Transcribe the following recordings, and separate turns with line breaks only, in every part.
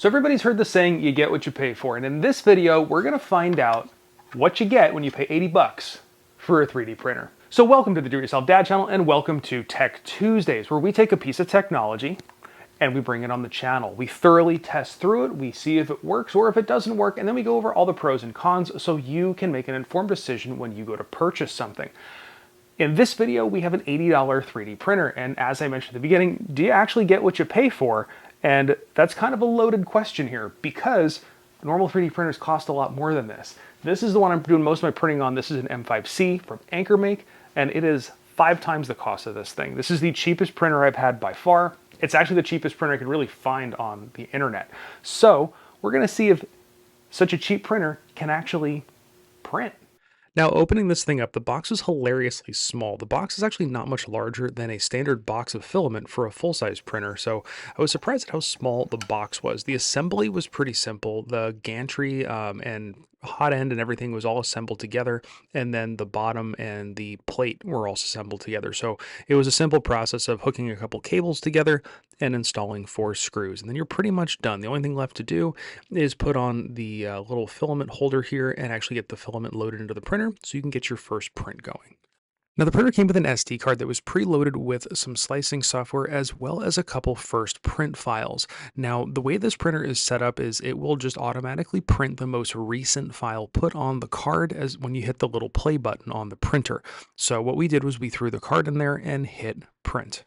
So everybody's heard the saying, you get what you pay for. And in this video, we're gonna find out what you get when you pay 80 bucks for a 3D printer. So welcome to the Do-It-Yourself Dad channel and welcome to Tech Tuesdays, where we take a piece of technology and we bring it on the channel. We thoroughly test through it, we see if it works or if it doesn't work, and then we go over all the pros and cons so you can make an informed decision when you go to purchase something. In this video, we have an $80 3D printer, and as I mentioned at the beginning, do you actually get what you pay for? And that's kind of a loaded question here because normal 3D printers cost a lot more than this. This is the one I'm doing most of my printing on. This is an M5C from AnkerMake, and it is 5 times the cost of this thing. This is the cheapest printer I've had by far. It's actually the cheapest printer I could really find on the internet. So we're gonna see if such a cheap printer can actually print.
Now, opening this thing up, the box is hilariously small. The box is actually not much larger than a standard box of filament for a full-size printer, so I was surprised at how small the box was. The assembly was pretty simple. The gantry and hot end and everything was all assembled together, and then the bottom and the plate were also assembled together. So it was a simple process of hooking a couple cables together and installing 4 screws, and then you're pretty much done. The only thing left to do is put on the little filament holder here and actually get the filament loaded into the printer so you can get your first print going. Now, the printer came with an SD card that was preloaded with some slicing software as well as a couple first print files. Now, the way this printer is set up is it will just automatically print the most recent file put on the card as when you hit the little play button on the printer. So what we did was we threw the card in there and hit print.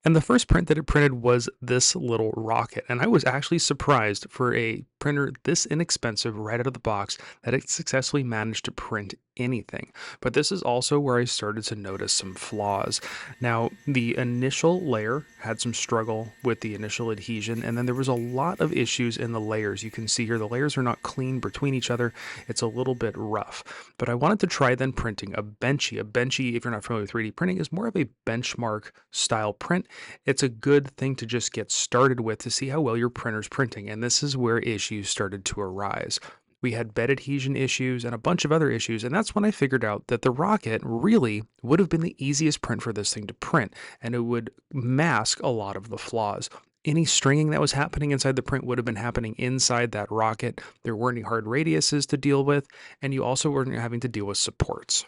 And the first print that it printed was this little rocket. And I was actually surprised for a printer this inexpensive right out of the box that it successfully managed to print anything. But this is also where I started to notice some flaws. Now, the initial layer had some struggle with the initial adhesion, and then there was a lot of issues in the layers. You can see here the layers are not clean between each other. It's a little bit rough. But I wanted to try then printing a benchy. A benchy, if you're not familiar with 3D printing, is more of a benchmark style print. It's a good thing to just get started with to see how well your printer's printing, and this is where issues started to arise. We had bed adhesion issues and a bunch of other issues, and that's when I figured out that the rocket really would have been the easiest print for this thing to print, and it would mask a lot of the flaws. Any stringing that was happening inside the print would have been happening inside that rocket. There weren't any hard radiuses to deal with, and you also weren't having to deal with supports.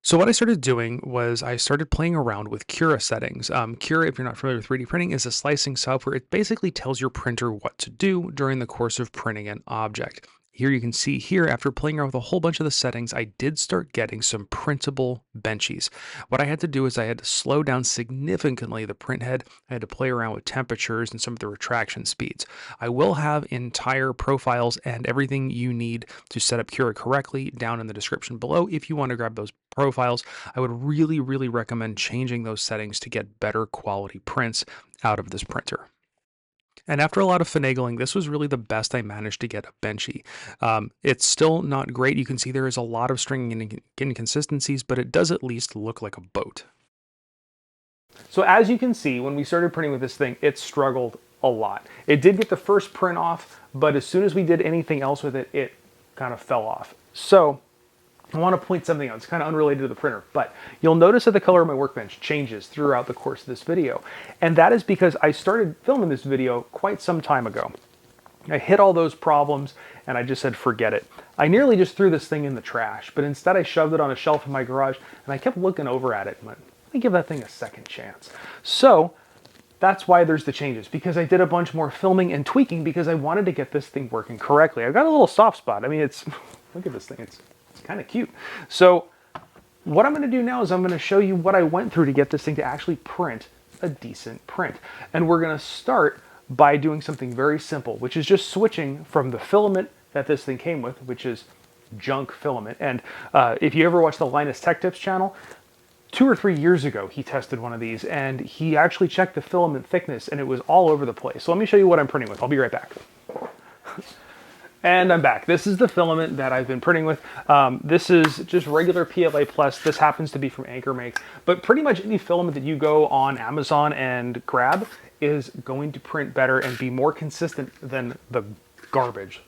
So what I started doing was I started playing around with Cura settings. Cura, if you're not familiar with 3D printing, is a slicing software. It basically tells your printer what to do during the course of printing an object. Here you can see here, after playing around with a whole bunch of the settings, I did start getting some printable benchies. What I had to do is I had to slow down significantly the print head. I had to play around with temperatures and some of the retraction speeds. I will have entire profiles and everything you need to set up Cura correctly down in the description below. If you want to grab those profiles, I would really recommend changing those settings to get better quality prints out of this printer. And after a lot of finagling, this was really the best I managed to get a benchy. It's still not great. You can see there is a lot of stringing and inconsistencies, but it does at least look like a boat.
So as you can see, when we started printing with this thing, it struggled a lot. It did get the first print off, but as soon as we did anything else with it, it kind of fell off. So I want to point something out. It's kind of unrelated to the printer, but you'll notice that the color of my workbench changes throughout the course of this video. And that is because I started filming this video quite some time ago. I hit all those problems and I just said, forget it. I nearly just threw this thing in the trash, but instead I shoved it on a shelf in my garage and I kept looking over at it and went, let me give that thing a second chance. So that's why there's the changes, because I did a bunch more filming and tweaking because I wanted to get this thing working correctly. I've got a little soft spot. I mean, look at this thing. It's kind of cute. So what I'm going to do now is I'm going to show you what I went through to get this thing to actually print a decent print. And we're going to start by doing something very simple, which is just switching from the filament that this thing came with, which is junk filament. And if you ever watch the Linus Tech Tips channel, 2 or 3 years ago, he tested one of these and he actually checked the filament thickness and it was all over the place. So let me show you what I'm printing with. I'll be right back. And I'm back. This is the filament that I've been printing with. This is just regular PLA+. This happens to be from AnkerMake. But pretty much any filament that you go on Amazon and grab is going to print better and be more consistent than the garbage.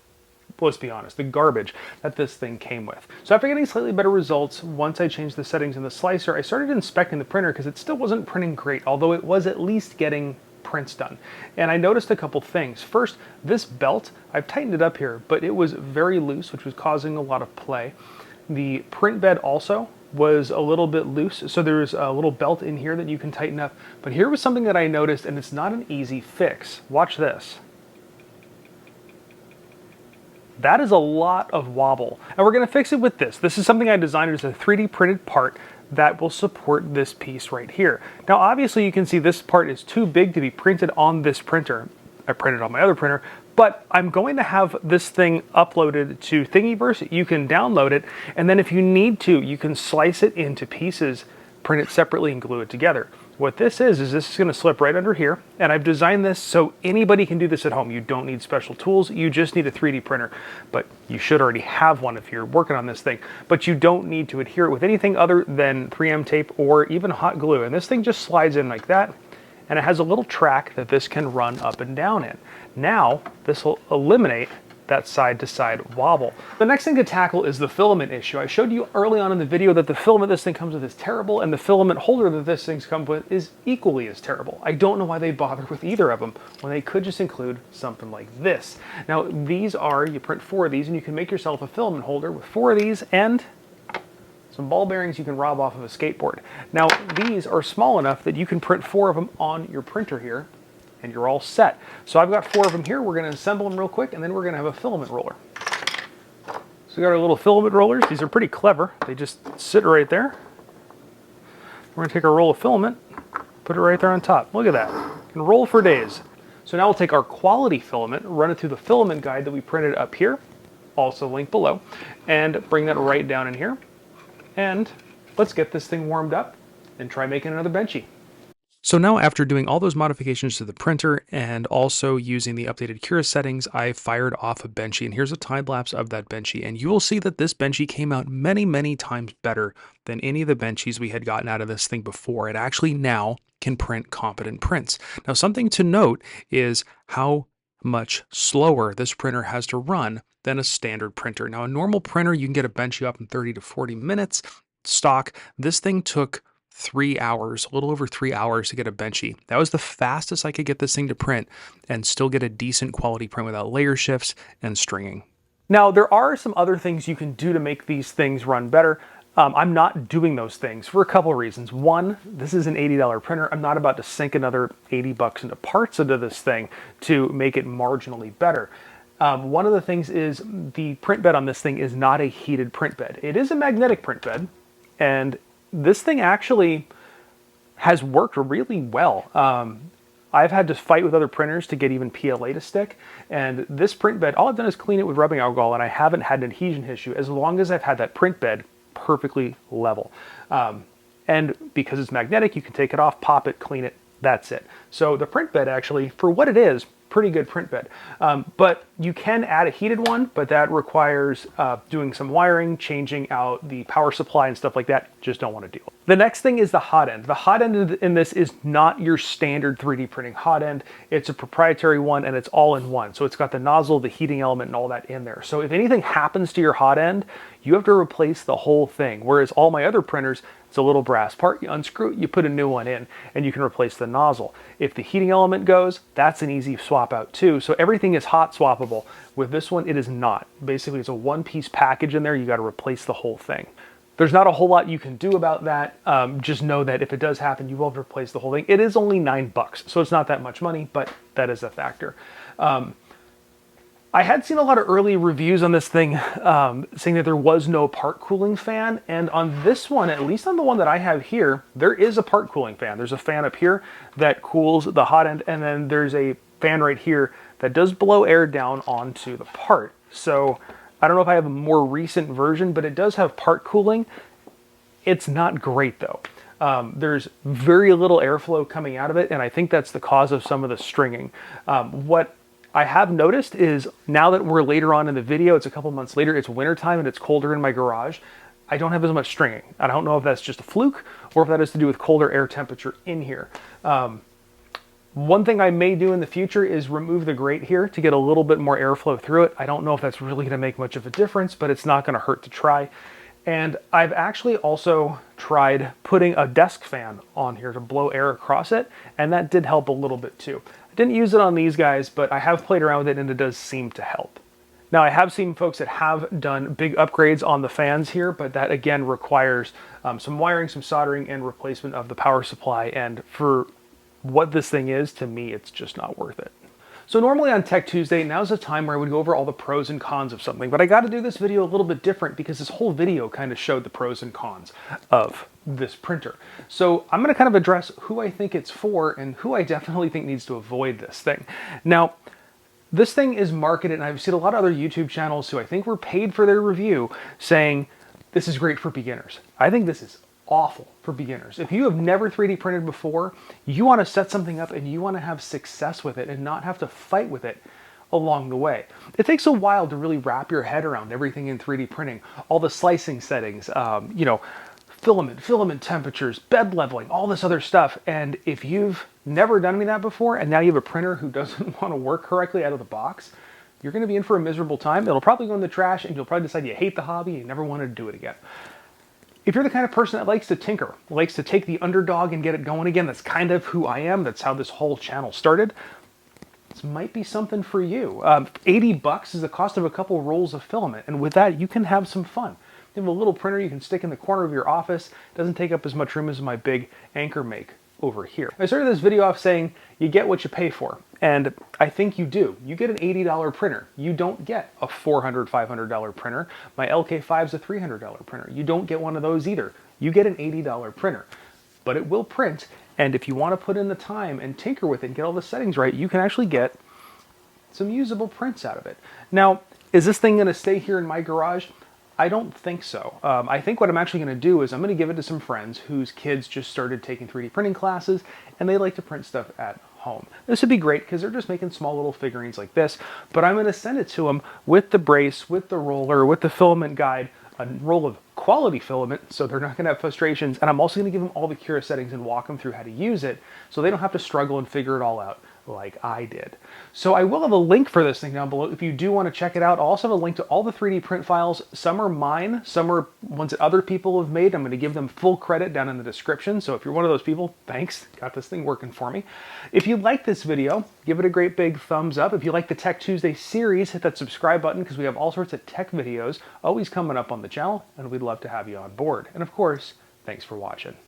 Let's be honest, the garbage that this thing came with. So after getting slightly better results, once I changed the settings in the slicer, I started inspecting the printer because it still wasn't printing great, although it was at least getting prints done. And I noticed a couple things. First, this belt, I've tightened it up here, but it was very loose, which was causing a lot of play. The print bed also was a little bit loose, so there's a little belt in here that you can tighten up. But here was something that I noticed, and it's not an easy fix. Watch this. That is a lot of wobble. And we're gonna fix it with this. This is something I designed as a 3D printed part that will support this piece right here. Now, obviously you can see this part is too big to be printed on this printer. I printed on my other printer, but I'm going to have this thing uploaded to Thingiverse. You can download it, and then if you need to, you can slice it into pieces, print it separately, and glue it together. What this is this is going to slip right under here, and I've designed this so anybody can do this at home. You don't need special tools, you just need a 3D printer, but you should already have one if you're working on this thing. But you don't need to adhere it with anything other than 3M tape or even hot glue, and this thing just slides in like that, and it has a little track that this can run up and down in. Now, this will eliminate that side-to-side wobble. The next thing to tackle is the filament issue. I showed you early on in the video that the filament this thing comes with is terrible, and the filament holder that this thing comes with is equally as terrible. I don't know why they bother with either of them when they could just include something like this. Now, these are, you print 4 of these, and you can make yourself a filament holder with 4 of these and some ball bearings you can rob off of a skateboard. Now, these are small enough that you can print 4 of them on your printer here, and you're all set. So I've got 4 of them here. We're gonna assemble them real quick, and then we're gonna have a filament roller. So we got our little filament rollers. These are pretty clever. They just sit right there. We're gonna take our roll of filament, put it right there on top. Look at that. You can roll for days. So now we'll take our quality filament, run it through the filament guide that we printed up here, also linked below, and bring that right down in here. And let's get this thing warmed up and try making another benchy.
So now, after doing all those modifications to the printer and also using the updated Cura settings, I fired off a benchy, and here's a time lapse of that benchy. And you will see that this benchy came out many, many times better than any of the benchies we had gotten out of this thing before. It actually now can print competent prints. Now, something to note is how much slower this printer has to run than a standard printer. Now, a normal printer, you can get a benchy up in 30 to 40 minutes stock. This thing took 3 hours, a little over 3 hours to get a benchy. That was the fastest I could get this thing to print and still get a decent quality print without layer shifts and stringing.
Now, there are some other things you can do to make these things run better. I'm not doing those things for a couple of reasons. One, this is an $80 printer. I'm not about to sink another 80 bucks into parts into this thing to make it marginally better. One of the things is the print bed on this thing is not a heated print bed. It is a magnetic print bed, and this thing actually has worked really well. I've had to fight with other printers to get even PLA to stick, and this print bed, all I've done is clean it with rubbing alcohol, and I haven't had an adhesion issue as long as I've had that print bed perfectly level. And because it's magnetic, you can take it off, pop it, clean it, that's it. So the print bed actually, for what it is, pretty good print bed. But you can add a heated one, but that requires doing some wiring, changing out the power supply and stuff like that. Just don't want to do. The next thing is the hot end. The hot end in this is not your standard 3D printing hot end. It's a proprietary one, and it's all in one. So it's got the nozzle, the heating element, and all that in there. So if anything happens to your hot end, you have to replace the whole thing. Whereas all my other printers, it's a little brass part, you unscrew it, you put a new one in, and you can replace the nozzle. If the heating element goes, that's an easy swap out too. So everything is hot swappable. With this one, it is not. Basically, it's a one-piece package in there. You got to replace the whole thing. There's not a whole lot you can do about that. Just know that if it does happen, you will have to replace the whole thing. It is only $9, so it's not that much money, but that is a factor. I had seen a lot of early reviews on this thing saying that there was no part cooling fan, and on this one, at least on the one that I have here, there is a part cooling fan. There's a fan up here that cools the hot end, and then there's a fan right here that does blow air down onto the part. So I don't know if I have a more recent version, but it does have part cooling. It's not great though. There's very little airflow coming out of it, and I think that's the cause of some of the stringing. What I have noticed is now that we're later on in the video, it's a couple months later, it's wintertime and it's colder in my garage, I don't have as much stringing. I don't know if that's just a fluke or if that has to do with colder air temperature in here. One thing I may do in the future is remove the grate here to get a little bit more airflow through it. I don't know if that's really going to make much of a difference, but it's not going to hurt to try. And I've actually also tried putting a desk fan on here to blow air across it, and that did help a little bit too. I didn't use it on these guys, but I have played around with it and it does seem to help. Now, I have seen folks that have done big upgrades on the fans here, but that again requires some wiring, some soldering, and replacement of the power supply. And for what this thing is, to me, it's just not worth it. So normally on Tech Tuesday, now's the time where I would go over all the pros and cons of something, but I got to do this video a little bit different because this whole video kind of showed the pros and cons of this printer. So I'm going to kind of address who I think it's for and who I definitely think needs to avoid this thing. Now, this thing is marketed, and I've seen a lot of other YouTube channels who I think were paid for their review saying this is great for beginners. I think this is awful for beginners. If you have never 3D printed before, you want to set something up and you want to have success with it and not have to fight with it along the way. It takes a while to really wrap your head around everything in 3D printing, all the slicing settings, filament temperatures, bed leveling, all this other stuff. And if you've never done any of that before and now you have a printer who doesn't want to work correctly out of the box, you're going to be in for a miserable time. It'll probably go in the trash and you'll probably decide you hate the hobby and you never want to do it again. If you're the kind of person that likes to tinker, likes to take the underdog and get it going again, that's kind of who I am. That's how this whole channel started. This might be something for you. $80 is the cost of a couple rolls of filament. And with that, you can have some fun. You have a little printer you can stick in the corner of your office. It doesn't take up as much room as my big Anchor Make over here. I started this video off saying you get what you pay for. And I think you do. You get an $80 printer. You don't get a $400, $500 printer. My LK5 is a $300 printer. You don't get one of those either. You get an $80 printer. But it will print, and if you want to put in the time and tinker with it and get all the settings right, you can actually get some usable prints out of it. Now, is this thing going to stay here in my garage? I don't think so. I think what I'm actually going to do is I'm going to give it to some friends whose kids just started taking 3D printing classes, and they like to print stuff at home. This would be great because they're just making small little figurines like this, but I'm going to send it to them with the brace, with the roller, with the filament guide, a roll of quality filament so they're not going to have frustrations, and I'm also going to give them all the Cura settings and walk them through how to use it so they don't have to struggle and figure it all out like I did. So I will have a link for this thing down below if you do want to check it out. I'll also have a link to all the 3D print files. Some are mine, some are ones that other people have made. I'm going to give them full credit down in the description. So if you're one of those people, thanks, got this thing working for me. If you like this video, give it a great big thumbs up. If you like the Tech Tuesday series, hit that subscribe button because we have all sorts of tech videos always coming up on the channel, and we'd love to have you on board. And of course, thanks for watching.